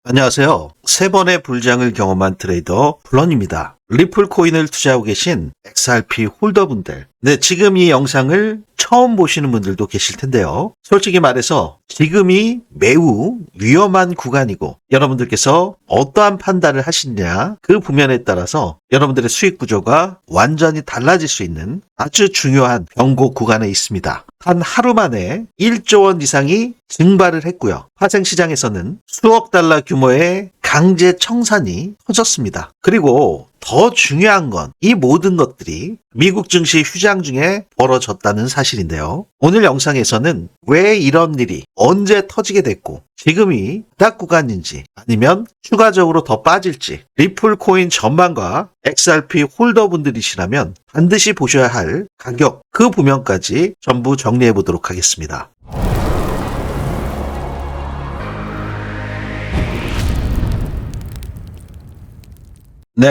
안녕하세요. 3번의 불장을 경험한 트레이더 블런입니다. 리플 코인을 투자하고 계신 XRP 홀더분들, 지금 이 영상을 처음 보시는 분들도 계실 텐데요. 솔직히 말해서 지금이 매우 위험한 구간이고 여러분들께서 어떠한 판단을 하시느냐 그 부면에 따라서 여러분들의 수익 구조가 완전히 달라질 수 있는 아주 중요한 경고 구간에 있습니다. 단 하루 만에 1조 원 이상이 증발을 했고요. 파생시장에서는 수억 달러 규모의 강제 청산이 터졌습니다. 그리고 더 중요한 건 이 모든 것들이 미국 증시 휴장 중에 벌어졌다는 사실인데요. 오늘 영상에서는 왜 이런 일이 언제 터지게 됐고 지금이 바닥 구간인지 아니면 추가적으로 더 빠질지 리플 코인 전망과 XRP 홀더분들이시라면 반드시 보셔야 할 가격 그 부면까지 전부 정리해 보도록 하겠습니다.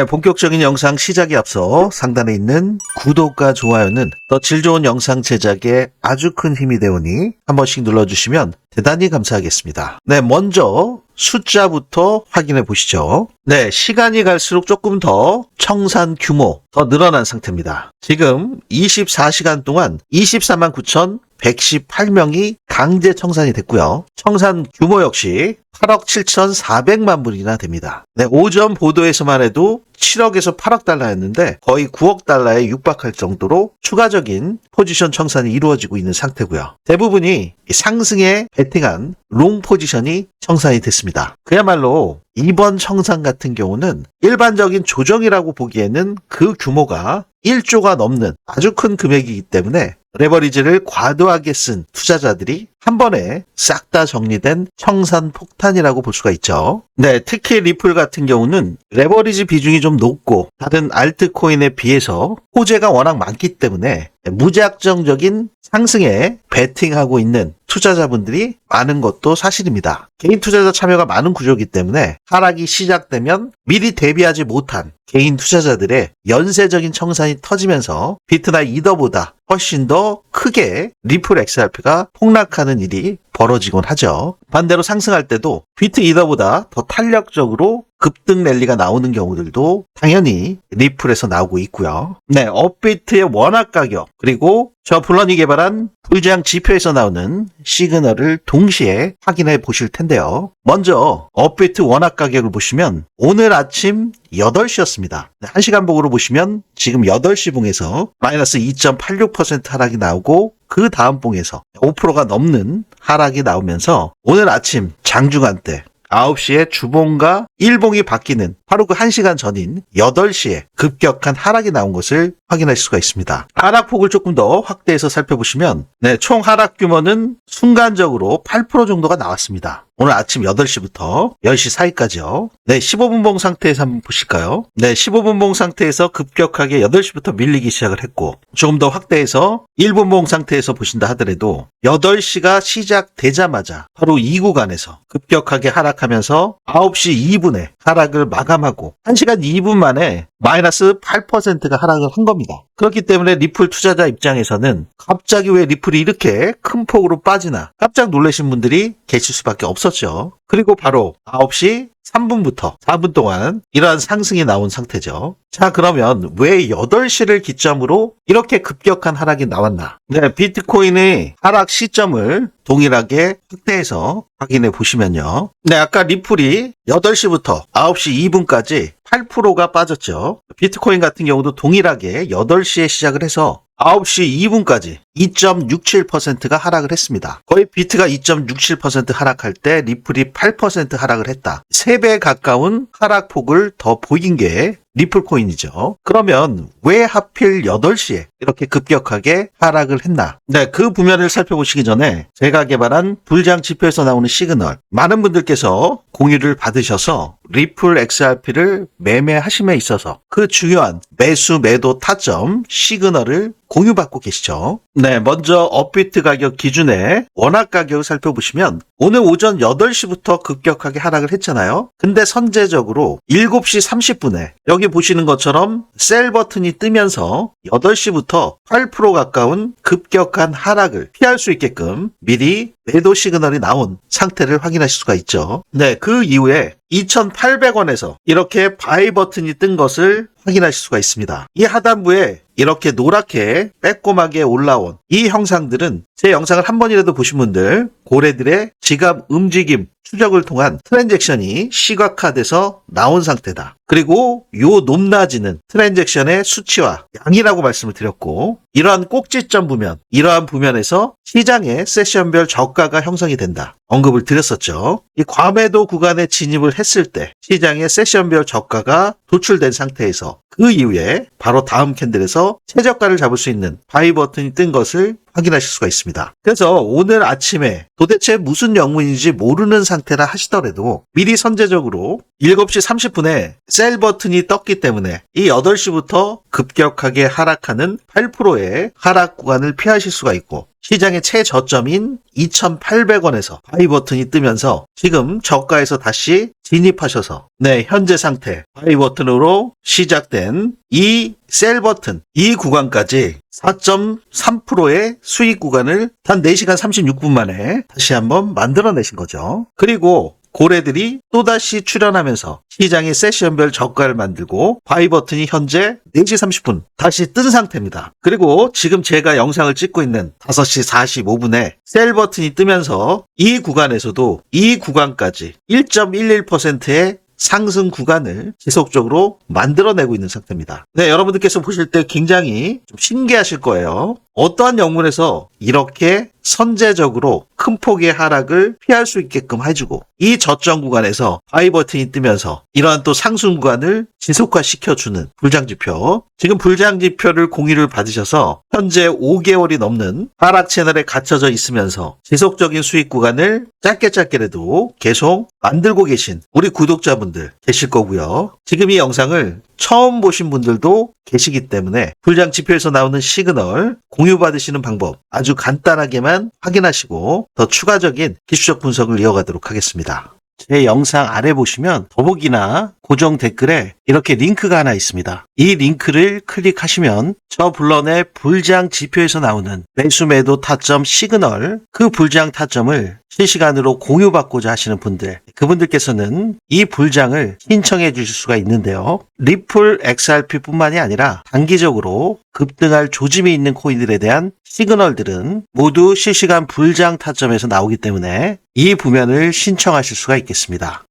본격적인 영상 시작에 앞서 상단에 있는 구독과 좋아요는 더 질 좋은 영상 제작에 아주 큰 힘이 되오니 한 번씩 눌러주시면 대단히 감사하겠습니다. 먼저 숫자부터 확인해 보시죠. 시간이 갈수록 조금 더 청산 규모 더 늘어난 상태입니다. 지금 24시간 동안 24만 9,118명이 강제 청산이 됐고요. 청산 규모 역시 8억 7,400만 불이나 됩니다. 오전 보도에서만 해도 7억에서 8억 달러였는데 거의 9억 달러에 육박할 정도로 추가적인 포지션 청산이 이루어지고 있는 상태고요. 대부분이 상승에 베팅한 롱 포지션이 청산이 됐습니다. 그야말로 이번 청산 같은 경우는 일반적인 조정이라고 보기에는 그 규모가 1조가 넘는 아주 큰 금액이기 때문에 레버리지를 과도하게 쓴 투자자들이 한 번에 싹 다 정리된 청산 폭탄이라고 볼 수가 있죠. 특히 리플 같은 경우는 레버리지 비중이 좀 높고 다른 알트코인에 비해서 호재가 워낙 많기 때문에 무작정적인 상승에 베팅하고 있는 투자자분들이 많은 것도 사실입니다. 개인 투자자 참여가 많은 구조이기 때문에 하락이 시작되면 미리 대비하지 못한 개인 투자자들의 연쇄적인 청산이 터지면서 비트나 이더보다 훨씬 더 크게 리플 XRP가 폭락하는 일이 벌어지곤 하죠. 반대로 상승할 때도 비트 이더보다 더 탄력적으로 급등 랠리가 나오는 경우들도 당연히 리플에서 나오고 있고요. 업비트의 원화 가격 그리고 저 블런이 개발한 불장 지표에서 나오는 시그널을 동시에 확인해 보실 텐데요. 먼저 업비트 원화 가격을 보시면 오늘 아침 8시였습니다. 1시간 봉으로 보시면 지금 8시 봉에서 마이너스 2.86% 하락이 나오고 그 다음 봉에서 5%가 넘는 하락이 나오면서 오늘 아침 장중한 때 9시에 주봉과 일봉이 바뀌는 바로 그 1시간 전인 8시에 급격한 하락이 나온 것을 확인할 수가 있습니다. 하락폭을 조금 더 확대해서 살펴보시면 총 하락 규모는 순간적으로 8% 정도가 나왔습니다. 오늘 아침 8시부터 10시 사이까지요. 15분 봉 상태에서 한번 보실까요? 15분 봉 상태에서 급격하게 8시부터 밀리기 시작을 했고 조금 더 확대해서 1분 봉 상태에서 보신다 하더라도 8시가 시작되자마자 바로 이 구간에서 급격하게 하락하면서 9시 2분에 하락을 마감하고 1시간 2분 만에 마이너스 8%가 하락을 한 겁니다. 그렇기 때문에 리플 투자자 입장에서는 갑자기 왜 리플이 이렇게 큰 폭으로 빠지나 깜짝 놀라신 분들이 계실 수밖에 없었죠. 그리고 바로 9시 3분부터 4분 동안 이러한 상승이 나온 상태죠. 자, 그러면 왜 8시를 기점으로 이렇게 급격한 하락이 나왔나? 비트코인의 하락 시점을 동일하게 확대해서 확인해 보시면요. 아까 리플이 8시부터 9시 2분까지 8%가 빠졌죠. 비트코인 같은 경우도 동일하게 8시에 시작을 해서 9시 2분까지 2.67%가 하락을 했습니다. 거의 비트가 2.67% 하락할 때 리플이 8% 하락을 했다. 3배 가까운 하락폭을 더 보인 게 리플 코인이죠. 그러면 왜 하필 8시에 이렇게 급격하게 하락을 했나? 그 부면을 살펴보시기 전에 제가 개발한 불장 지표에서 나오는 시그널 많은 분들께서 공유를 받으셔서 리플 XRP를 매매하심에 있어서 그 중요한 매수 매도 타점 시그널을 공유받고 계시죠. 먼저 업비트 가격 기준에 원화 가격을 살펴보시면 오늘 오전 8시부터 급격하게 하락을 했잖아요. 근데 선제적으로 7시 30분에 여기 보시는 것처럼 셀 버튼이 뜨면서 8시부터 8% 가까운 급격한 하락을 피할 수 있게끔 미리 매도 시그널이 나온 상태를 확인하실 수가 있죠. 그 이후에 2,800원에서 이렇게 바이 버튼이 뜬 것을 확인하실 수가 있습니다. 이 하단부에 이렇게 노랗게 빼꼼하게 올라온 이 형상들은 제 영상을 한 번이라도 보신 분들 고래들의 지갑 움직임 추적을 통한 트랜잭션이 시각화돼서 나온 상태다. 그리고 요 높낮이는 트랜잭션의 수치와 양이라고 말씀을 드렸고 이러한 꼭지점 부면, 이러한 부면에서 시장의 세션별 저가가 형성이 된다. 언급을 드렸었죠. 이 과매도 구간에 진입을 했을 때 시장의 세션별 저가가 도출된 상태에서 그 이후에 바로 다음 캔들에서 최저가를 잡을 수 있는 바이 버튼이 뜬 것을 확인하실 수가 있습니다. 그래서 오늘 아침에 도대체 무슨 영문인지 모르는 상태라 하시더라도 미리 선제적으로 7시 30분에 셀 버튼이 떴기 때문에 이 8시부터 급격하게 하락하는 8%의 하락 구간을 피하실 수가 있고 시장의 최저점인 2,800원에서 바이 버튼이 뜨면서 지금 저가에서 다시 진입하셔서 현재 상태 바이 버튼으로 시작된 이 셀 버튼 이 구간까지 4.3%의 수익 구간을 단 4시간 36분 만에 다시 한번 만들어내신 거죠. 그리고 고래들이 또다시 출현하면서 시장의 세션별 저가를 만들고 바이 버튼이 현재 4시 30분 다시 뜬 상태입니다. 그리고 지금 제가 영상을 찍고 있는 5시 45분에 셀 버튼이 뜨면서 이 구간에서도 이 구간까지 1.11%의 상승 구간을 지속적으로 만들어내고 있는 상태입니다. 여러분들께서 보실 때 굉장히 좀 신기하실 거예요. 어떠한 영문에서 이렇게 선제적으로 큰 폭의 하락을 피할 수 있게끔 해주고 이 저점 구간에서 바이 버튼이 뜨면서 이러한 또 상승 구간을 지속화시켜주는 불장지표, 지금 불장지표를 공유를 받으셔서 현재 5개월이 넘는 하락 채널에 갇혀져 있으면서 지속적인 수익 구간을 짧게라도 계속 만들고 계신 우리 구독자분들 계실 거고요. 지금 이 영상을 처음 보신 분들도 계시기 때문에 불장지표에서 나오는 시그널 공유받으시는 방법 아주 간단하게만 확인하시고 더 추가적인 기술적 분석을 이어가도록 하겠습니다. 제 영상 아래 보시면 더보기나 고정 댓글에 이렇게 링크가 하나 있습니다. 이 링크를 클릭하시면 저 블런의 불장 지표에서 나오는 매수 매도 타점 시그널 그 불장 타점을 실시간으로 공유받고자 하시는 분들 그분들께서는 이 불장을 신청해 주실 수가 있는데요. 리플 XRP 뿐만이 아니라 단기적으로 급등할 조짐이 있는 코인들에 대한 시그널들은 모두 실시간 불장 타점에서 나오기 때문에 이 부면을 신청하실 수가 있겠습니다.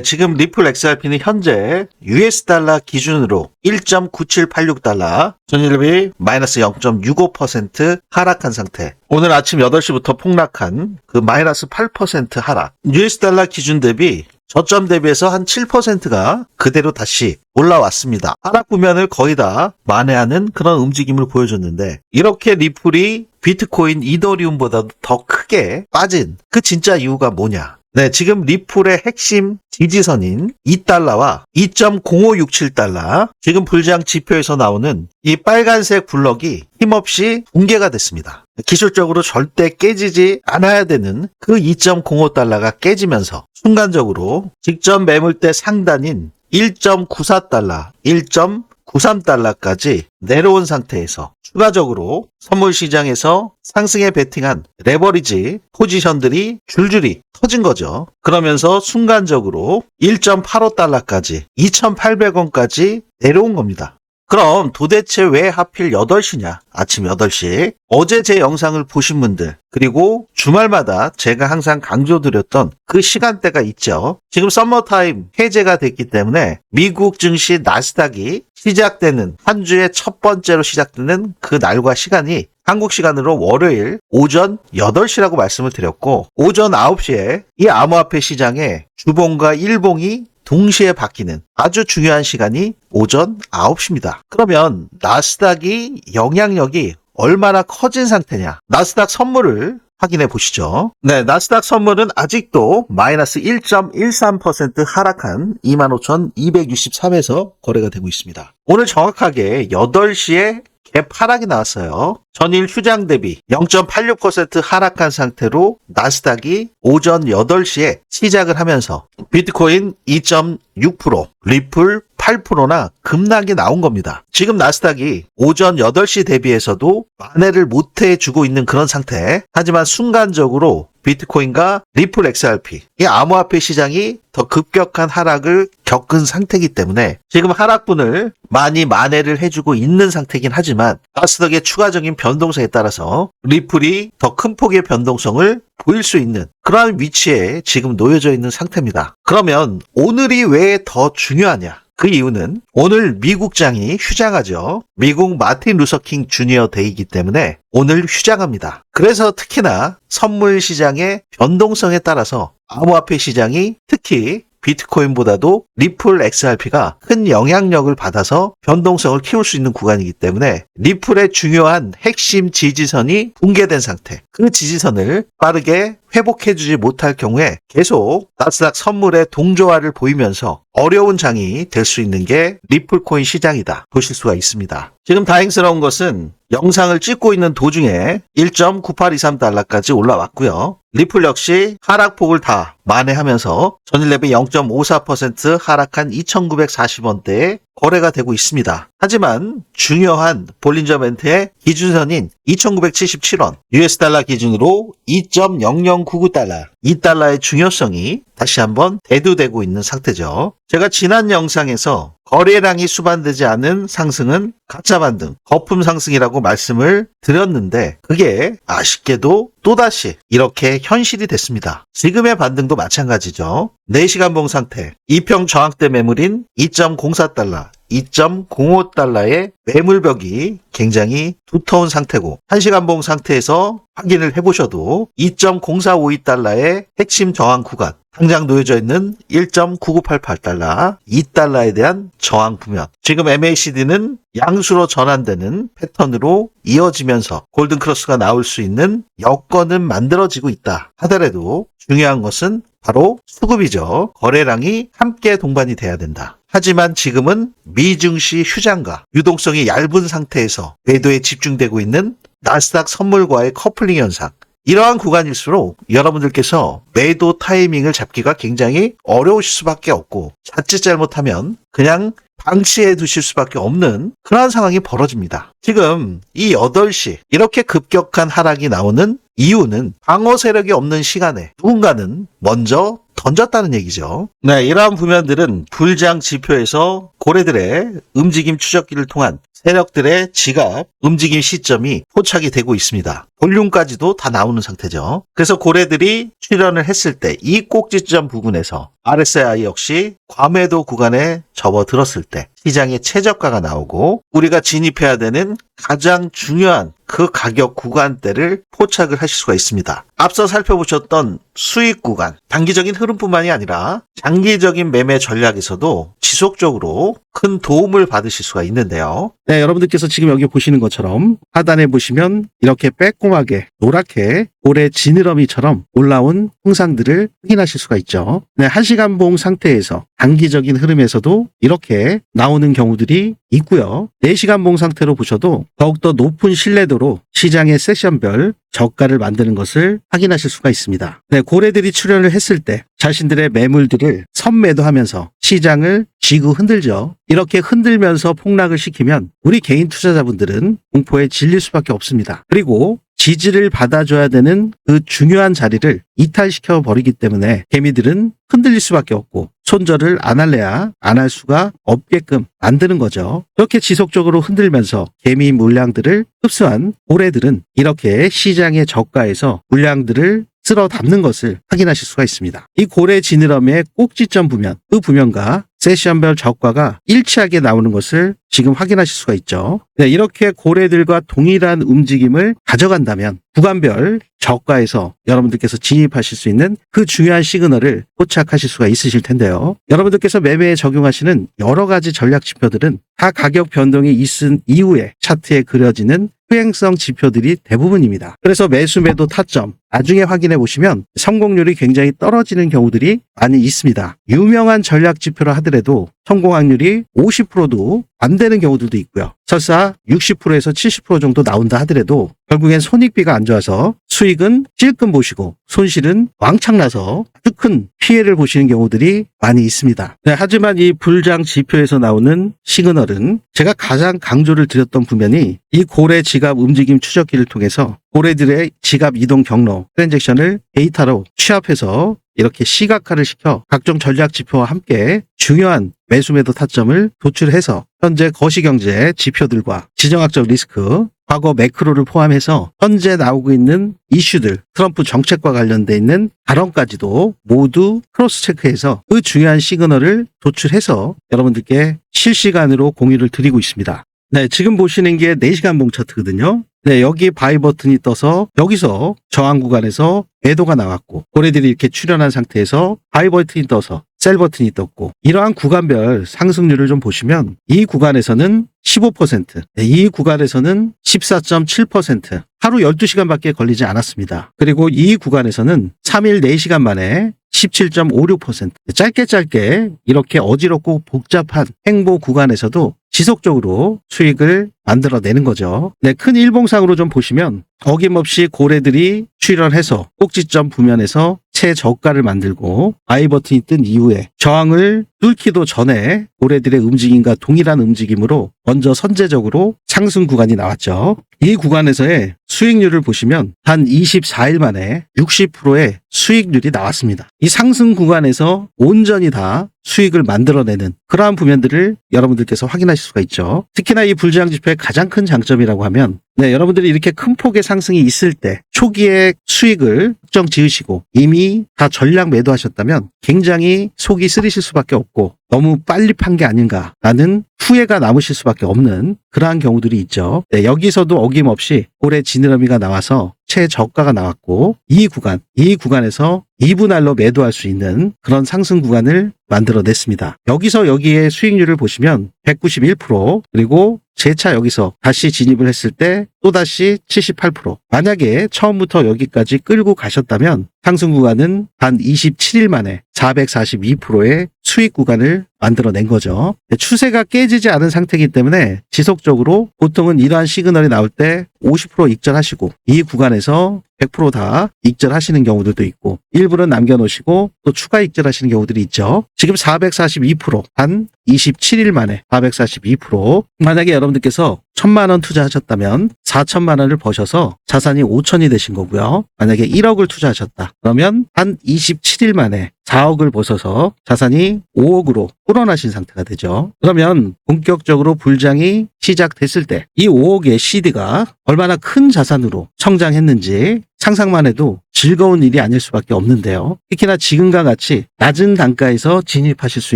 지금 리플 XRP는 현재 US 달러 기준으로 1.9786달러, 전일비 마이너스 0.65% 하락한 상태. 오늘 아침 8시부터 폭락한 그 마이너스 8% 하락. US 달러 기준 대비 저점 대비해서 한 7%가 그대로 다시 올라왔습니다. 하락 구면을 거의 다 만회하는 그런 움직임을 보여줬는데 이렇게 리플이 비트코인, 이더리움보다도 더 크게 빠진 그 진짜 이유가 뭐냐? 지금 리플의 핵심 지지선인 2달러와 2.0567달러, 지금 불장 지표에서 나오는 이 빨간색 블럭이 힘없이 붕괴가 됐습니다. 기술적으로 절대 깨지지 않아야 되는 그 2.05달러가 깨지면서 순간적으로 직전 매물대 상단인 1.94달러, 1.93달러까지 내려온 상태에서 추가적으로 선물 시장에서 상승에 베팅한 레버리지 포지션들이 줄줄이 터진 거죠. 그러면서 순간적으로 1.85달러까지 2,800원까지 내려온 겁니다. 그럼 도대체 왜 하필 8시냐? 아침 8시. 어제 제 영상을 보신 분들, 그리고 주말마다 제가 항상 강조드렸던 그 시간대가 있죠. 지금 서머타임 해제가 됐기 때문에 미국 증시 나스닥이 시작되는 한 주의 첫 번째로 시작되는 그 날과 시간이 한국 시간으로 월요일 오전 8시라고 말씀을 드렸고 오전 9시에 이 암호화폐 시장에 주봉과 일봉이 동시에 바뀌는 아주 중요한 시간이 오전 9시입니다. 그러면 나스닥이 영향력이 얼마나 커진 상태냐? 나스닥 선물을 확인해 보시죠. 나스닥 선물은 아직도 마이너스 1.13% 하락한 25,263에서 거래가 되고 있습니다. 오늘 정확하게 8시에 갭 하락이 나왔어요. 전일 휴장 대비 0.86% 하락한 상태로 나스닥이 오전 8시에 시작을 하면서 비트코인 2.6%, 리플 8%나 급락이 나온 겁니다. 지금 나스닥이 오전 8시 대비해서도 만회를 못해주고 있는 그런 상태. 하지만 순간적으로 비트코인과 리플 XRP, 이 암호화폐 시장이 더 급격한 하락을 겪은 상태이기 때문에 지금 하락분을 많이 만회를 해주고 있는 상태이긴 하지만 나스닥의 추가적인 변동성에 따라서 리플이 더 큰 폭의 변동성을 보일 수 있는 그러한 위치에 지금 놓여져 있는 상태입니다. 그러면 오늘이 왜 더 중요하냐? 그 이유는 오늘 미국장이 휴장하죠. 미국 마틴 루서킹 주니어 데이이기 때문에 오늘 휴장합니다. 그래서 특히나 선물 시장의 변동성에 따라서 암호화폐 시장이 특히 비트코인보다도 리플 XRP가 큰 영향력을 받아서 변동성을 키울 수 있는 구간이기 때문에 리플의 중요한 핵심 지지선이 붕괴된 상태. 그 지지선을 빠르게 회복해주지 못할 경우에 계속 나스닥 선물의 동조화를 보이면서 어려운 장이 될 수 있는 게 리플코인 시장이다 보실 수가 있습니다. 지금 다행스러운 것은 영상을 찍고 있는 도중에 1.9823달러까지 올라왔고요. 리플 역시 하락폭을 다 만회하면서 전일 대비 0.54% 하락한 2,940원대에 거래가 되고 있습니다. 하지만 중요한 볼린저 밴드의 기준선인 2,977원, US 달러 기준으로 2.0099달러, 이 달러의 중요성이 다시 한번 대두되고 있는 상태죠. 제가 지난 영상에서 거래량이 수반되지 않은 상승은 가짜 반등, 거품 상승이라고 말씀을 드렸는데 그게 아쉽게도 또다시 이렇게 현실이 됐습니다. 지금의 반등도 마찬가지죠. 4시간 봉 상태, 2평 저항대 매물인 2.04달러, 2.05달러의 매물벽이 굉장히 두터운 상태고 1시간 봉 상태에서 확인을 해보셔도 2.0452달러의 핵심 저항 구간, 당장 놓여져 있는 1.9988달러, 2달러에 대한 저항 구면. 지금 MACD는 양수로 전환되는 패턴으로 이어지면서 골든크로스가 나올 수 있는 여건은 만들어지고 있다 하더라도 중요한 것은 바로 수급이죠. 거래량이 함께 동반이 돼야 된다. 하지만 지금은 미증시 휴장과 유동성이 얇은 상태에서 매도에 집중되고 있는 나스닥 선물과의 커플링 현상. 이러한 구간일수록 여러분들께서 매도 타이밍을 잡기가 굉장히 어려우실 수밖에 없고 자칫 잘못하면 그냥 방치해 두실 수밖에 없는 그러한 상황이 벌어집니다. 지금 이 8시 이렇게 급격한 하락이 나오는 이유는 방어 세력이 없는 시간에 누군가는 먼저 던졌다는 얘기죠. 네, 이러한 부면들은 불장 지표에서 고래들의 움직임 추적기를 통한 세력들의 지갑, 움직임 시점이 포착이 되고 있습니다. 볼륨까지도 다 나오는 상태죠. 그래서 고래들이 출현을 했을 때 이 꼭지점 부근에서 RSI 역시 과매도 구간에 접어들었을 때 시장의 최저가가 나오고 우리가 진입해야 되는 가장 중요한 그 가격 구간대를 포착을 하실 수가 있습니다. 앞서 살펴보셨던 수익 구간, 단기적인 흐름뿐만이 아니라 장기적인 매매 전략에서도 지속적으로 큰 도움을 받으실 수가 있는데요. 네, 여러분들께서 지금 여기 보시는 것처럼 하단에 보시면 이렇게 빼꼼하게 노랗게 고래 지느러미처럼 올라온 형상들을 확인하실 수가 있죠. 네, 1시간 봉 상태에서 단기적인 흐름에서도 이렇게 나오는 경우들이 있고요. 4시간 봉 상태로 보셔도 더욱더 높은 신뢰도로 시장의 세션별 저가를 만드는 것을 확인하실 수가 있습니다. 네, 고래들이 출현을 했을 때 자신들의 매물들을 선매도하면서 시장을 쥐고 흔들죠. 이렇게 흔들면서 폭락을 시키면 우리 개인 투자자분들은 공포에 질릴 수밖에 없습니다. 그리고 지지를 받아줘야 되는 그 중요한 자리를 이탈시켜 버리기 때문에 개미들은 흔들릴 수밖에 없고 손절을 안 할래야 안 할 수가 없게끔 만드는 거죠. 이렇게 지속적으로 흔들면서 개미 물량들을 흡수한 고래들은 이렇게 시장의 저가에서 물량들을 쓸어 담는 것을 확인하실 수가 있습니다. 이 고래 지느러미의 꼭지점 부면, 그 부면과 세션별 저가가 일치하게 나오는 것을 지금 확인하실 수가 있죠. 네, 이렇게 고래들과 동일한 움직임을 가져간다면 구간별 저가에서 여러분들께서 진입하실 수 있는 그 중요한 시그널을 포착하실 수가 있으실 텐데요. 여러분들께서 매매에 적용하시는 여러 가지 전략 지표들은 다 가격 변동이 있은 이후에 차트에 그려지는 수행성 지표들이 대부분입니다. 그래서 매수 매도 타점, 나중에 확인해 보시면 성공률이 굉장히 떨어지는 경우들이 많이 있습니다. 유명한 전략 지표로 하더라도 성공 확률이 50%도 안 되는 경우들도 있고요. 설사 60%에서 70% 정도 나온다 하더라도 결국엔 손익비가 안 좋아서 수익은 찔끔 보시고 손실은 왕창 나서 아주 큰 피해를 보시는 경우들이 많이 있습니다. 네, 하지만 이 불장 지표에서 나오는 시그널은 제가 가장 강조를 드렸던 부면이 이 고래 지갑 움직임 추적기를 통해서 고래들의 지갑 이동 경로, 트랜잭션을 데이터로 취합해서 이렇게 시각화를 시켜 각종 전략 지표와 함께 중요한 매수매도 타점을 도출해서 현재 거시경제 지표들과 지정학적 리스크, 과거 매크로를 포함해서 현재 나오고 있는 이슈들, 트럼프 정책과 관련돼 있는 발언까지도 모두 크로스 체크해서 그 중요한 시그널을 도출해서 여러분들께 실시간으로 공유를 드리고 있습니다. 네, 지금 보시는 게 4시간 봉 차트거든요. 네, 여기 바이 버튼이 떠서 여기서 저항 구간에서 매도가 나왔고 고래들이 이렇게 출현한 상태에서 바이 버튼이 떠서 셀 버튼이 떴고 이러한 구간별 상승률을 좀 보시면 이 구간에서는 15%, 이 구간에서는 14.7%, 하루 12시간밖에 걸리지 않았습니다. 그리고 이 구간에서는 3일 4시간 만에 17.56%, 짧게 이렇게 어지럽고 복잡한 행보 구간에서도 지속적으로 수익을 만들어내는 거죠. 네, 큰 일봉상으로 좀 보시면 어김없이 고래들이 출현해서 꼭지점 부면에서 최저가를 만들고 바이 버튼이 뜬 이후에 저항을 뚫기도 전에 고래들의 움직임과 동일한 움직임으로 먼저 선제적으로 상승 구간이 나왔죠. 이 구간에서의 수익률을 보시면 단 24일 만에 60%의 수익률이 나왔습니다. 이 상승 구간에서 온전히 다 수익을 만들어내는 그러한 부면들을 여러분들께서 확인하실 수가 있죠. 특히나 이 불장 지표의 가장 큰 장점이라고 하면 여러분들이 이렇게 큰 폭의 상승이 있을 때 초기에 수익을 확정 지으시고 이미 다 전략 매도하셨다면 굉장히 속이 쓰리실 수밖에 없고 너무 빨리 판 게 아닌가라는 후회가 남으실 수밖에 없는 그러한 경우들이 있죠. 네, 여기서도 어김없이 올해 지느러미가 나와서 최저가가 나왔고 이 구간에서 2분할로 매도할 수 있는 그런 상승 구간을 만들어냈습니다. 여기서 여기에 수익률을 보시면 191%, 그리고 재차 여기서 다시 진입을 했을 때 또다시 78%. 만약에 처음부터 여기까지 끌고 가셨다면 상승 구간은 단 27일 만에 442%의 수익 구간을 만들어낸 거죠. 추세가 깨지지 않은 상태이기 때문에 지속적으로 보통은 이러한 시그널이 나올 때 50% 익절하시고 이 구간에서 100% 다 익절하시는 경우들도 있고 일부는 남겨놓으시고 또 추가 익절하시는 경우들이 있죠. 지금 442%, 단 27일 만에 442%. 만약에 여러분들께서 1,000만 원 투자하셨다면 4천만 원을 버셔서 자산이 5천이 되신 거고요. 만약에 1억을 투자하셨다. 그러면 한 27일 만에 4억을 벗어서 자산이 5억으로 불어나신 상태가 되죠. 그러면 본격적으로 불장이 시작됐을 때 이 5억의 CD가 얼마나 큰 자산으로 성장했는지 상상만 해도 즐거운 일이 아닐 수밖에 없는데요. 특히나 지금과 같이 낮은 단가에서 진입하실 수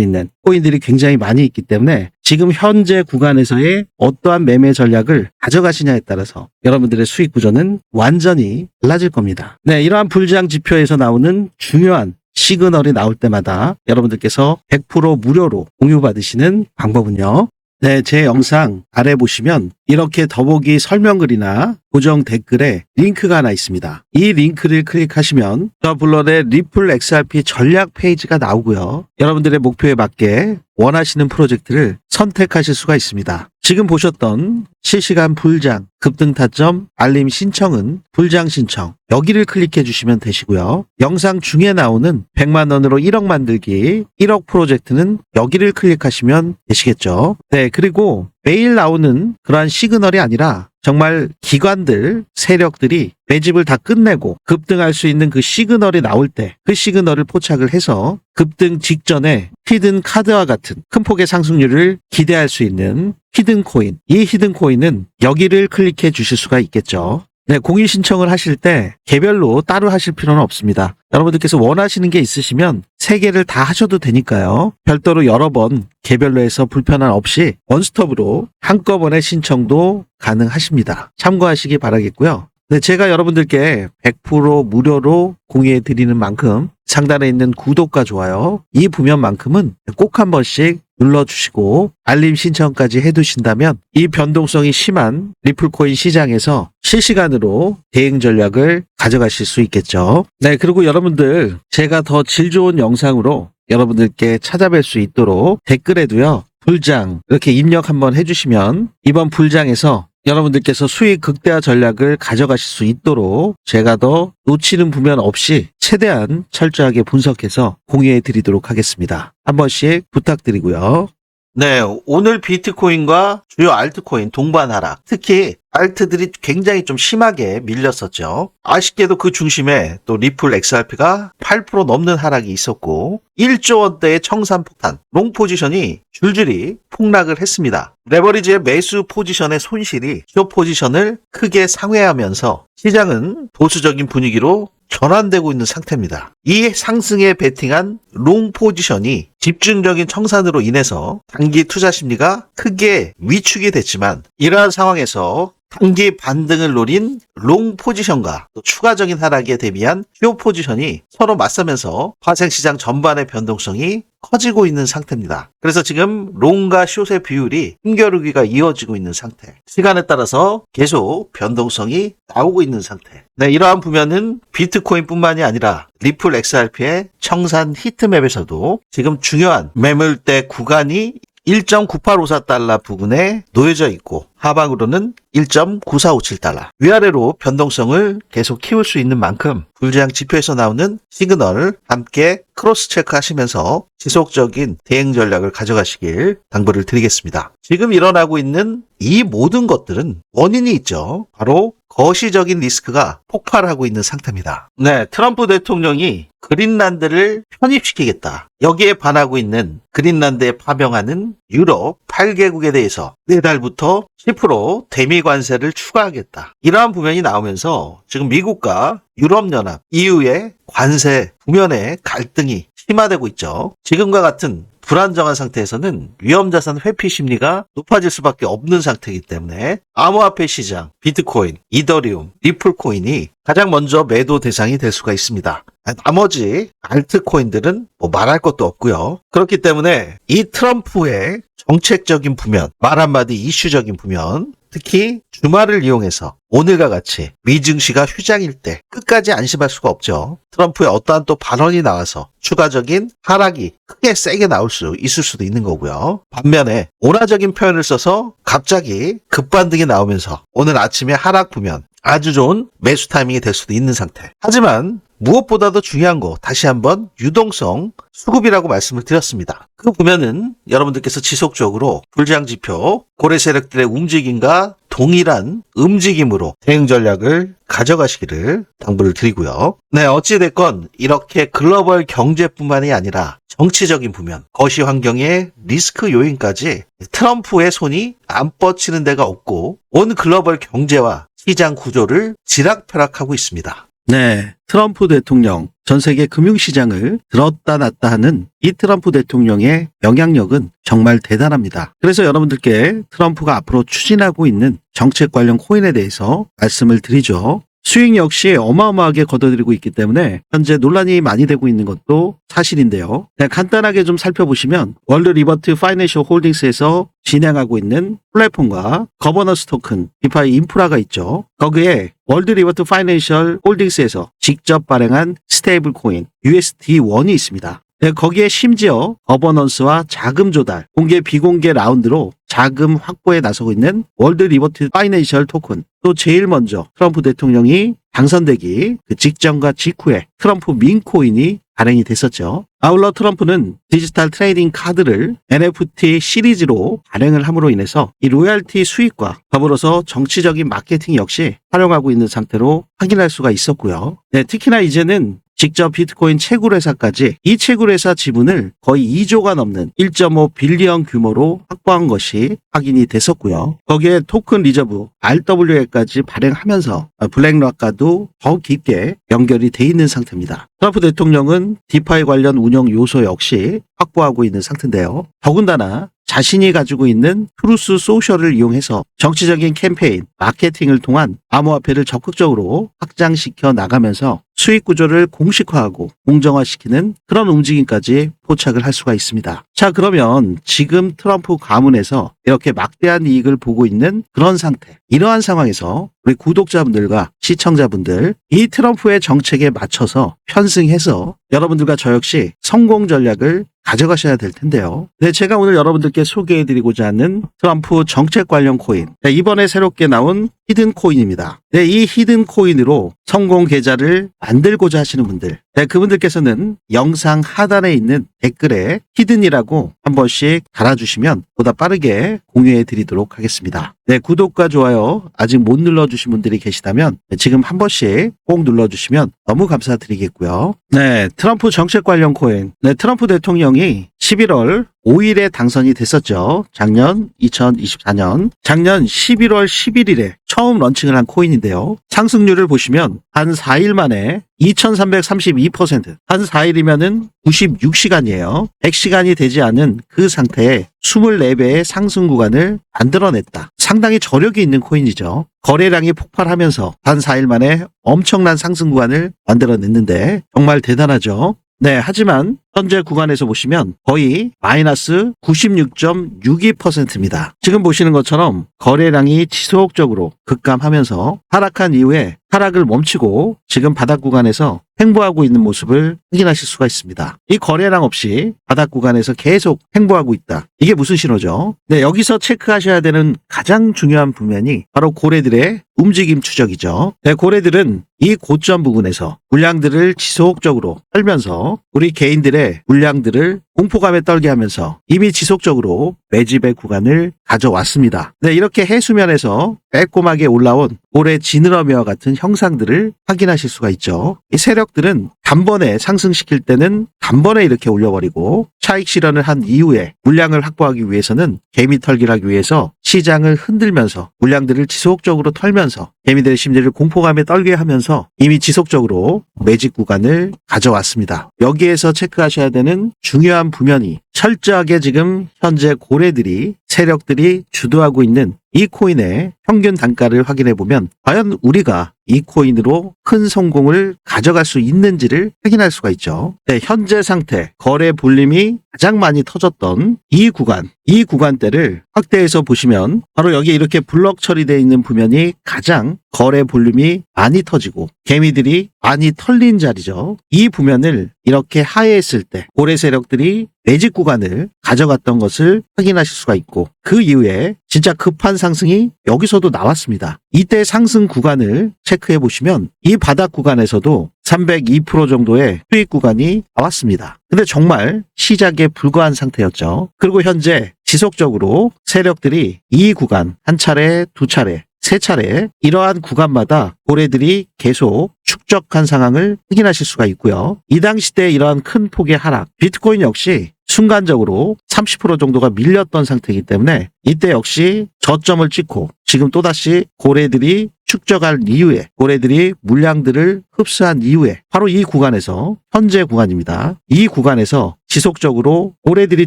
있는 코인들이 굉장히 많이 있기 때문에 지금 현재 구간에서의 어떠한 매매 전략을 가져가시냐에 따라서 여러분들의 수익 구조는 완전히 달라질 겁니다. 네, 이러한 불장 지표에서 나오는 중요한 시그널이 나올 때마다 여러분들께서 100% 무료로 공유받으시는 방법은요. 네, 제 영상 아래 보시면 이렇게 더보기 설명글이나 고정 댓글에 링크가 하나 있습니다. 이 링크를 클릭하시면 저 블러의 리플 XRP 전략 페이지가 나오고요. 여러분들의 목표에 맞게 원하시는 프로젝트를 선택하실 수가 있습니다. 지금 보셨던 실시간 불장, 급등 타점, 알림 신청은 불장 신청, 여기를 클릭해 주시면 되시고요. 영상 중에 나오는 100만 원으로 1억 만들기 1억 프로젝트는 여기를 클릭하시면 되시겠죠. 네, 그리고 매일 나오는 그러한 시그널이 아니라 정말 기관들, 세력들이 매집을 다 끝내고 급등할 수 있는 그 시그널이 나올 때 그 시그널을 포착을 해서 급등 직전에 히든 카드와 같은 큰 폭의 상승률을 기대할 수 있는 히든 코인, 이 히든 코인은 여기를 클릭해 주실 수가 있겠죠. 네, 공유 신청을 하실 때 개별로 따로 하실 필요는 없습니다. 여러분들께서 원하시는 게 있으시면 3개를 다 하셔도 되니까요. 별도로 여러 번 개별로 해서 불편함 없이 원스톱으로 한꺼번에 신청도 가능하십니다. 참고하시기 바라겠고요. 네, 제가 여러분들께 100% 무료로 공유해 드리는 만큼 상단에 있는 구독과 좋아요, 이 부면만큼은 꼭 한 번씩 눌러주시고 알림 신청까지 해두신다면 이 변동성이 심한 리플코인 시장에서 실시간으로 대응 전략을 가져가실 수 있겠죠. 네, 그리고 여러분들 제가 더 질 좋은 영상으로 여러분들께 찾아뵐 수 있도록 댓글에도요. 불장 이렇게 입력 한번 해주시면 이번 불장에서 여러분들께서 수익 극대화 전략을 가져가실 수 있도록 제가 더 놓치는 부면 없이 최대한 철저하게 분석해서 공유해 드리도록 하겠습니다. 한 번씩 부탁드리고요. 네, 오늘 비트코인과 주요 알트코인 동반 하락, 특히 알트들이 굉장히 좀 심하게 밀렸었죠. 아쉽게도 그 중심에 또 리플 XRP가 8% 넘는 하락이 있었고 1조 원대의 청산 폭탄, 롱 포지션이 줄줄이 폭락을 했습니다. 레버리지의 매수 포지션의 손실이 숏 포지션을 크게 상회하면서 시장은 보수적인 분위기로 전환되고 있는 상태입니다. 이 상승에 베팅한 롱 포지션이 집중적인 청산으로 인해서 단기 투자 심리가 크게 위축이 됐지만 이러한 상황에서 단기 반등을 노린 롱 포지션과 또 추가적인 하락에 대비한 숏 포지션이 서로 맞서면서 파생시장 전반의 변동성이 커지고 있는 상태입니다. 그래서 지금 롱과 숏의 비율이 힘겨루기가 이어지고 있는 상태. 시간에 따라서 계속 변동성이 나오고 있는 상태. 네, 이러한 부면은 비트코인뿐만이 아니라 리플 XRP의 청산 히트맵에서도 지금 중요한 매물대 구간이 1.9854달러 부근에 놓여져 있고 하방으로는 1.9457달러. 위아래로 변동성을 계속 키울 수 있는 만큼 불장 지표에서 나오는 시그널을 함께 크로스 체크 하시면서 지속적인 대응 전략을 가져가시길 당부를 드리겠습니다. 지금 일어나고 있는 이 모든 것들은 원인이 있죠. 바로 거시적인 리스크가 폭발하고 있는 상태입니다. 네, 트럼프 대통령이 그린란드를 편입시키겠다. 여기에 반하고 있는 그린란드에 파병하는 유럽 8개국에 대해서 내달부터 10% 대미 관세를 추가하겠다. 이러한 부면이 나오면서 지금 미국과 유럽연합, EU의 관세 부면의 갈등이 심화되고 있죠. 지금과 같은 불안정한 상태에서는 위험자산 회피 심리가 높아질 수밖에 없는 상태이기 때문에 암호화폐 시장, 비트코인, 이더리움, 리플코인이 가장 먼저 매도 대상이 될 수가 있습니다. 나머지 알트코인들은 뭐 말할 것도 없고요. 그렇기 때문에 이 트럼프의 정책적인 부면, 말 한마디 이슈적인 부면, 특히 주말을 이용해서 오늘과 같이 미증시가 휴장일 때 끝까지 안심할 수가 없죠. 트럼프의 어떠한 또 발언이 나와서 추가적인 하락이 크게 세게 나올 수 있을 수도 있는 거고요. 반면에 온화적인 표현을 써서 갑자기 급반등이 나오면서 오늘 아침에 하락 부면 아주 좋은 매수 타이밍이 될 수도 있는 상태. 하지만 무엇보다도 중요한 거 다시 한번 유동성 수급이라고 말씀을 드렸습니다. 그 보면은 여러분들께서 지속적으로 불장 지표, 고래 세력들의 움직임과 동일한 움직임으로 대응 전략을 가져가시기를 당부를 드리고요. 네, 어찌됐건 이렇게 글로벌 경제뿐만이 아니라 정치적인 부면, 거시 환경의 리스크 요인까지 트럼프의 손이 안 뻗치는 데가 없고 온 글로벌 경제와 시장 구조를 지락펴락하고 있습니다. 네, 트럼프 대통령 전 세계 금융시장을 들었다 놨다 하는 이 트럼프 대통령의 영향력은 정말 대단합니다. 그래서 여러분들께 트럼프가 앞으로 추진하고 있는 정책 관련 코인에 대해서 말씀을 드리죠. 수익 역시 어마어마하게 거둬들이고 있기 때문에 현재 논란이 많이 되고 있는 것도 사실인데요. 네, 간단하게 좀 살펴보시면 월드 리버트 파이낸셜 홀딩스에서 진행하고 있는 플랫폼과 거버넌스 토큰, 디파이 인프라가 있죠. 거기에 월드 리버트 파이낸셜 홀딩스에서 직접 발행한 스테이블 코인 USD1이 있습니다. 네, 거기에 심지어 거버넌스와 자금 조달, 공개 비공개 라운드로 자금 확보에 나서고 있는 월드 리버트 파이낸셜 토큰, 또 제일 먼저 트럼프 대통령이 당선되기 그 직전과 직후에 트럼프 민코인이 발행이 됐었죠. 아울러 트럼프는 디지털 트레이딩 카드를 NFT 시리즈로 발행을 함으로 인해서 이 로열티 수익과 더불어서 정치적인 마케팅 역시 활용하고 있는 상태로 확인할 수가 있었고요. 네, 특히나 이제는 직접 비트코인 채굴 회사까지 이 채굴 회사 지분을 거의 2조가 넘는 1.5 빌리언 규모로 확보한 것이 확인이 됐었고요. 거기에 토큰 리저브 RWA까지 발행하면서 블랙락과도 더 깊게 연결이 돼 있는 상태입니다. 트럼프 대통령은 디파이 관련 운영 요소 역시 확보하고 있는 상태인데요. 더군다나 자신이 가지고 있는 트루스 소셜을 이용해서 정치적인 캠페인, 마케팅을 통한 암호화폐를 적극적으로 확장시켜 나가면서 수익 구조를 공식화하고 공정화시키는 그런 움직임까지 포착을 할 수가 있습니다. 자, 그러면 지금 트럼프 가문에서 이렇게 막대한 이익을 보고 있는 그런 상태, 이러한 상황에서 우리 구독자분들과 시청자분들, 이 트럼프의 정책에 맞춰서 편승해서 여러분들과 저 역시 성공 전략을 가져가셔야 될 텐데요. 네, 제가 오늘 여러분들께 소개해드리고자 하는 트럼프 정책 관련 코인, 네, 이번에 새롭게 나온 히든 코인입니다. 네, 이 히든 코인으로 성공 계좌를 만들고자 하시는 분들, 네, 그분들께서는 영상 하단에 있는 댓글에 히든이라고 한 번씩 달아주시면 보다 빠르게 공유해 드리도록 하겠습니다. 네, 구독과 좋아요 아직 못 눌러주신 분들이 계시다면 지금 한 번씩 꼭 눌러주시면 너무 감사드리겠고요. 네, 트럼프 정책 관련 코인. 네, 트럼프 대통령이 11월 5일에 당선이 됐었죠. 작년 2024년 작년 11월 11일에 처음 런칭을 한 코인인데요. 상승률을 보시면 한 4일 만에 2332%, 한 4일이면은 96시간이에요. 100시간이 되지 않은 그 상태에 24배의 상승 구간을 만들어냈다. 상당히 저력이 있는 코인이죠. 거래량이 폭발하면서 한 4일 만에 엄청난 상승 구간을 만들어냈는데 정말 대단하죠. 네, 하지만 현재 구간에서 보시면 거의 마이너스 96.62%입니다. 지금 보시는 것처럼 거래량이 지속적으로 급감하면서 하락한 이후에 하락을 멈추고 지금 바닥 구간에서 횡보하고 있는 모습을 확인하실 수가 있습니다. 이 거래량 없이 바닥 구간에서 계속 횡보하고 있다. 이게 무슨 신호죠? 네, 여기서 체크하셔야 되는 가장 중요한 부면이 바로 고래들의 움직임 추적이죠. 네, 고래들은 이 고점 부분에서 물량들을 지속적으로 털면서 우리 개인들의 물량들을 공포감에 떨게 하면서 이미 지속적으로 매집의 구간을 가져왔습니다. 네, 이렇게 해수면에서 빼꼼하게 올라온 고래 지느러미와 같은 형상들을 확인하실 수가 있죠. 이 세력들은 단번에 상승시킬 때는 단번에 이렇게 올려버리고 차익 실현을 한 이후에 물량을 확보하기 위해서는 개미 털기를 하기 위해서 시장을 흔들면서 물량들을 지속적으로 털면서 개미들의 심리를 공포감에 떨게 하면서 이미 지속적으로 매집 구간을 가져왔습니다. 여기에서 체크하셔야 되는 중요한 부면이 철저하게 지금 현재 고래들이 세력들이 주도하고 있는 이 코인의 평균 단가를 확인해 보면 과연 우리가 이 코인으로 큰 성공을 가져갈 수 있는지를 확인할 수가 있죠. 네, 현재 상태 거래 볼륨이 가장 많이 터졌던 이 구간대를 확대해서 보시면 바로 여기 이렇게 블럭 처리되어 있는 부면이 가장 거래 볼륨이 많이 터지고 개미들이 많이 털린 자리죠. 이 부면을 이렇게 하회했을 때 고래 세력들이 매집 구간을 가져갔던 것을 확인하실 수가 있고 그 이후에 진짜 급한 상승이 여기서도 나왔습니다. 이때 상승 구간을 체크해 보시면 이 바닥 구간에서도 302% 정도의 수익 구간이 나왔습니다. 근데 정말 시작에 불과한 상태였죠. 그리고 현재 지속적으로 세력들이 이 구간 한 차례, 두 차례, 세 차례 이러한 구간마다 고래들이 계속 축적한 상황을 확인하실 수가 있고요. 이 당시 때 이러한 큰 폭의 하락, 비트코인 역시 순간적으로 30% 정도가 밀렸던 상태이기 때문에 이때 역시 저점을 찍고 지금 또다시 고래들이 축적할 이후에 고래들이 물량들을 흡수한 이후에 바로 이 구간에서 현재 구간입니다. 이 구간에서 지속적으로 고래들이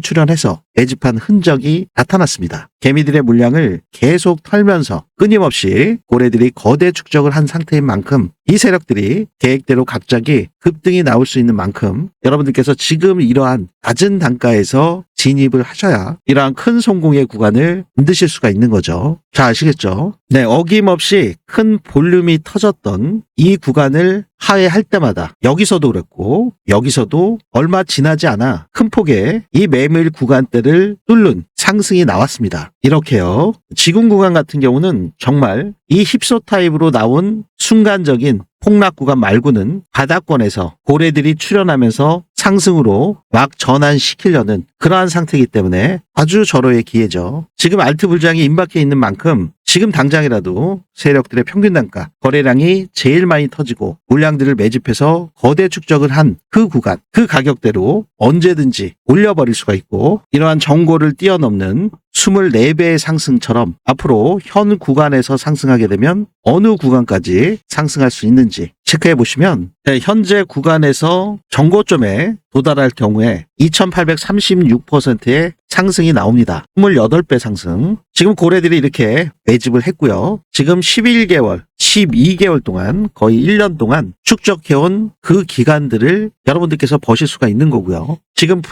출현해서 매집한 흔적이 나타났습니다. 개미들의 물량을 계속 털면서 끊임없이 고래들이 거대 축적을 한 상태인 만큼 이 세력들이 계획대로 갑자기 급등이 나올 수 있는 만큼 여러분들께서 지금 이러한 낮은 단가에서 진입을 하셔야 이러한 큰 성공의 구간을 만드실 수가 있는 거죠. 자, 아시겠죠? 네, 어김없이 큰 볼륨이 터졌던 이 구간을 하회할 때마다 여기서도 그랬고 여기서도 얼마 지나지 않아 큰 폭의 이 매물 구간대를 뚫는 상승이 나왔습니다. 이렇게요. 지금 구간 같은 경우는 정말 이 힙소 타입으로 나온 순간적인 폭락 구간 말고는 바닥권에서 고래들이 출현하면서 상승으로 막 전환시키려는 그러한 상태이기 때문에 아주 절호의 기회죠. 지금 알트 불장이 임박해 있는 만큼 지금 당장이라도 세력들의 평균 단가, 거래량이 제일 많이 터지고 물량들을 매집해서 거대 축적을 한 그 구간, 그 가격대로 언제든지 올려버릴 수가 있고 이러한 정고를 뛰어넘는 24배의 상승처럼 앞으로 현 구간에서 상승하게 되면 어느 구간까지 상승할 수 있는지 체크해 보시면 현재 구간에서 정고점에 도달할 경우에 2836%의 상승이 나옵니다. 28배 상승. 지금 고래들이 이렇게 매집을 했고요. 지금 11개월, 12개월 동안 거의 1년 동안 축적해온 그 기간들을 여러분들께서 보실 수가 있는 거고요. 지금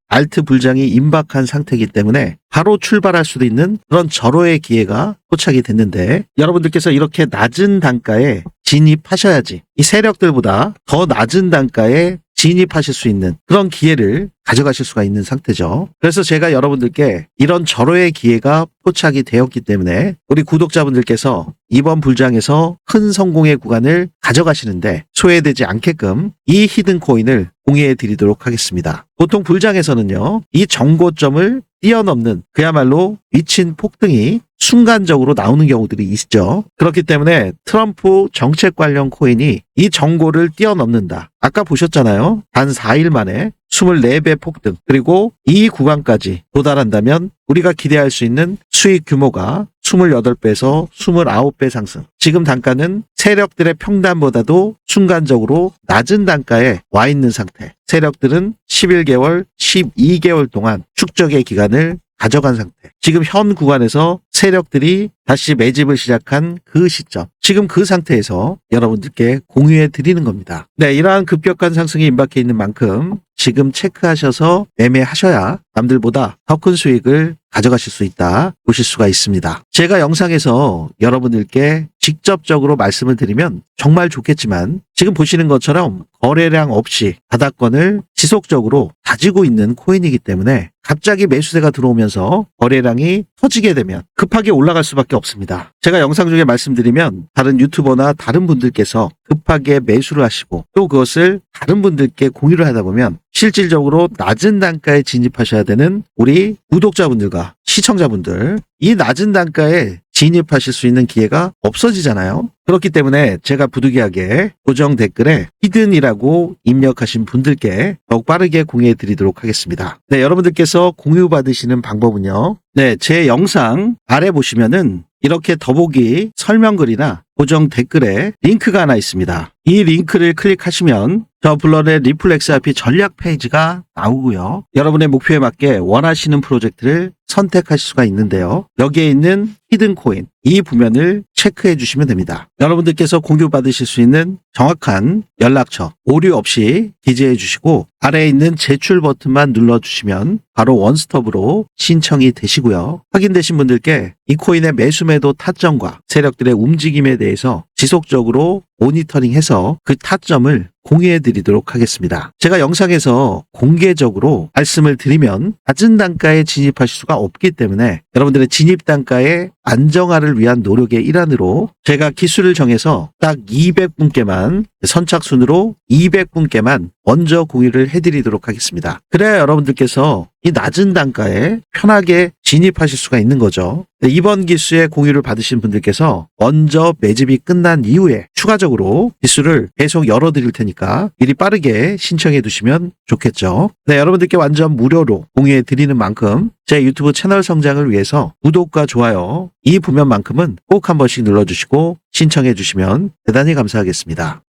알트 불장이 임박한 상태이기 때문에 바로 출발할 수도 있는 그런 절호의 기회가 포착이 됐는데 여러분들께서 이렇게 낮은 단가에 진입하셔야지 이 세력들보다 더 낮은 단가에 진입하실 수 있는 그런 기회를 가져가실 수가 있는 상태죠. 그래서 제가 여러분들께 이런 절호의 기회가 포착이 되었기 때문에 우리 구독자분들께서 이번 불장에서 큰 성공의 구간을 가져가시는데 소외되지 않게끔 이 히든 코인을 공유해 드리도록 하겠습니다. 보통 불장에서는요, 이 정고점을 뛰어넘는 그야말로 미친 폭등이 순간적으로 나오는 경우들이 있죠. 그렇기 때문에 트럼프 정책 관련 코인이 이 정고를 뛰어넘는다. 아까 보셨잖아요. 단 4일 만에 24배 폭등, 그리고 이 구간까지 도달한다면 우리가 기대할 수 있는 수익 규모가 28배에서 29배 상승. 지금 단가는 세력들의 평단보다도 순간적으로 낮은 단가에 와 있는 상태. 세력들은 11개월, 12개월 동안 축적의 기간을 가져간 상태. 지금 현 구간에서 세력들이 다시 매집을 시작한 그 시점. 지금 그 상태에서 여러분들께 공유해 드리는 겁니다. 네, 이러한 급격한 상승이 임박해 있는 만큼 지금 체크하셔서 매매하셔야 남들보다 더 큰 수익을 가져가실 수 있다 보실 수가 있습니다. 제가 영상에서 여러분들께 직접적으로 말씀을 드리면 정말 좋겠지만 지금 보시는 것처럼 거래량 없이 바닥권을 지속적으로 가지고 있는 코인이기 때문에 갑자기 매수세가 들어오면서 거래량이 터지게 되면 급하게 올라갈 수밖에 없습니다. 제가 영상 중에 말씀드리면 다른 유튜버나 다른 분들께서 급하게 매수를 하시고 또 그것을 다른 분들께 공유를 하다 보면 실질적으로 낮은 단가에 진입하셔야 되는 우리 구독자분들과 시청자분들, 이 낮은 단가에 진입하실 수 있는 기회가 없어지잖아요. 그렇기 때문에 제가 부득이하게 고정 댓글에 히든이라고 입력하신 분들께 더욱 빠르게 공유해 드리도록 하겠습니다. 네, 여러분들께서 공유 받으시는 방법은요. 네, 제 영상 아래 보시면은 이렇게 더보기 설명글이나 고정 댓글에 링크가 하나 있습니다. 이 링크를 클릭하시면 저 블런의 리플 XRP 전략 페이지가 나오고요. 여러분의 목표에 맞게 원하시는 프로젝트를 선택하실 수가 있는데요. 여기에 있는 히든 코인 이 부면을 체크해 주시면 됩니다. 여러분들께서 공유 받으실 수 있는 정확한 연락처 오류 없이 기재해 주시고 아래에 있는 제출 버튼만 눌러주시면 바로 원스톱으로 신청이 되시고요. 확인되신 분들께 이 코인의 매수매도 타점과 세력들의 움직임에 대해서 지속적으로 모니터링해서 그 타점을 공유해 드리도록 하겠습니다. 제가 영상에서 공개적으로 말씀을 드리면 낮은 단가에 진입하실 수가 없기 때문에 여러분들의 진입 단가의 안정화를 위한 노력의 일환으로 제가 기수를 정해서 딱 200분께만 선착순으로 200분께만 먼저 공유를 해드리도록 하겠습니다. 그래야 여러분들께서 이 낮은 단가에 편하게 진입하실 수가 있는 거죠. 이번 기수에 공유를 받으신 분들께서 먼저 매집이 끝난 이후에 추가적으로 기수를 계속 열어드릴 테니까 미리 빠르게 신청해 두시면 좋겠죠. 네, 여러분들께 완전 무료로 공유해 드리는 만큼 제 유튜브 채널 성장을 위해서 구독과 좋아요 이 부면만큼은 꼭 한 번씩 눌러주시고 신청해 주시면 대단히 감사하겠습니다.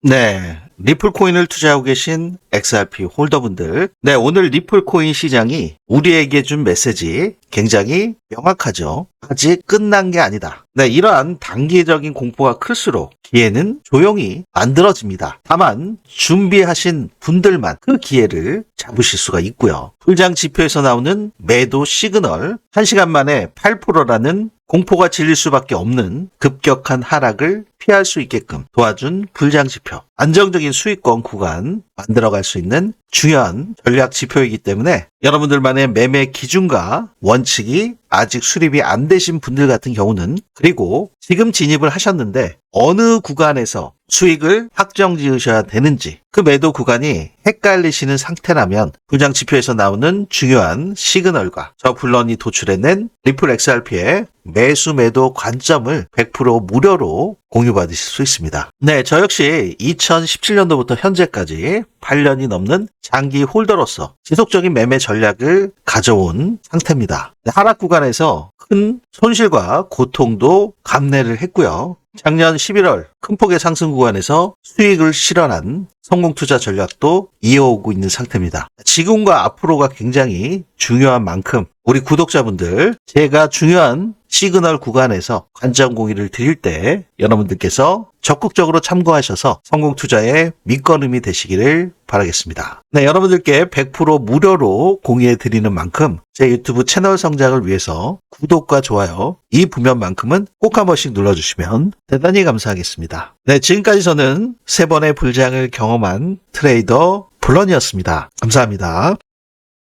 네, 리플코인을 투자하고 계신 XRP 홀더분들, 네, 오늘 리플코인 시장이 우리에게 준 메시지 굉장히 명확하죠. 아직 끝난 게 아니다. 네, 이러한 단기적인 공포가 클수록 기회는 조용히 만들어집니다. 다만 준비하신 분들만 그 기회를 잡으실 수가 있고요. 불장 지표에서 나오는 매도 시그널 1시간 만에 8%라는 공포가 질릴 수밖에 없는 급격한 하락을 피할 수 있게끔 도와준 불장 지표, 안정적인 수익권 구간 만들어갈 수 있는 중요한 전략 지표이기 때문에 여러분들만의 매매 기준과 원칙이 아직 수립이 안 되신 분들 같은 경우는, 그리고 지금 진입을 하셨는데 어느 구간에서 수익을 확정 지으셔야 되는지 그 매도 구간이 헷갈리시는 상태라면 불장 지표에서 나오는 중요한 시그널과 저 블런이 도출해낸 리플 XRP의 매수 매도 관점을 100% 무료로 공유받으실 수 있습니다. 네, 저 역시 2017년도부터 현재까지 8년이 넘는 장기 홀더로서 지속적인 매매 전략을 가져온 상태입니다. 하락 구간에서 큰 손실과 고통도 감내를 했고요. 작년 11월 큰 폭의 상승 구간에서 수익을 실현한 성공 투자 전략도 이어오고 있는 상태입니다. 지금과 앞으로가 굉장히 중요한 만큼 우리 구독자분들, 제가 중요한 시그널 구간에서 관전 공유를 드릴 때 여러분들께서 적극적으로 참고하셔서 성공 투자의 밑거름이 되시기를 바라겠습니다. 네, 여러분들께 100% 무료로 공유해 드리는 만큼 제 유튜브 채널 성장을 위해서 구독과 좋아요 이 부면만큼은 꼭 한 번씩 눌러주시면 대단히 감사하겠습니다. 네, 지금까지 저는 3번의 불장을 경험한 트레이더 블런이었습니다. 감사합니다.